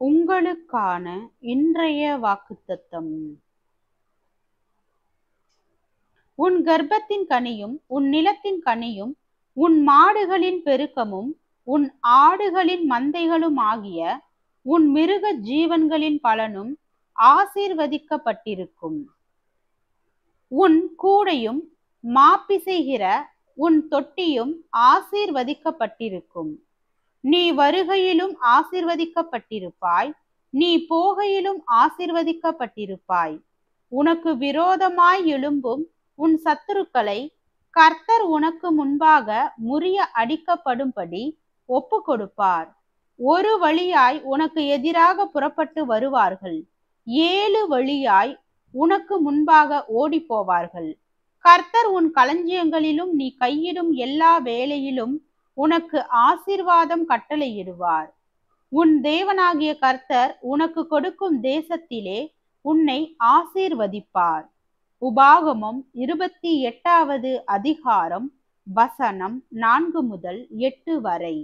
உங்களுக்கான இன்றைய வாக்குத்தத்தம். உன் கர்ப்பத்தின் கனியும் உன் நிலத்தின் கனியும் உன் மாடுகளின் பெருக்கமும் உன் ஆடுகளின் மந்தைகளும் ஆகிய உன் மிருக ஜீவன்களின் பலனும் ஆசீர்வதிக்கப்பட்டிருக்கும். உன் கூடையும் மாப்பிசைகிற உன் தொட்டியும் ஆசீர்வதிக்கப்பட்டிருக்கும். நீ வருகையிலும் ஆசீர்வதிக்கப்பட்டிருப்பாய், நீ போகையிலும் ஆசீர்வதிக்கப்பட்டிருப்பாய். உனக்கு விரோதமாய் எழும்பும் உன் சத்துருக்களை கர்த்தர் உனக்கு முன்பாக முறிய அடிக்கப்படும்படி ஒப்பு கொடுப்பார். ஒரு வழியாய் உனக்கு எதிராக புறப்பட்டு வருவார்கள், 7 வழியாய் உனக்கு முன்பாக ஓடி போவார்கள். கர்த்தர் உன் களஞ்சியங்களிலும் நீ கையிடும் எல்லா வேலையிலும் உனக்கு ஆசீர்வாதம் கட்டளையிடுவார். உன் தேவனாகிய கர்த்தர் உனக்கு கொடுக்கும் தேசத்திலே உன்னை ஆசீர்வதிப்பார். உபாகமம் 28வது அதிகாரம் வசனம் 4 முதல் 8 வரை.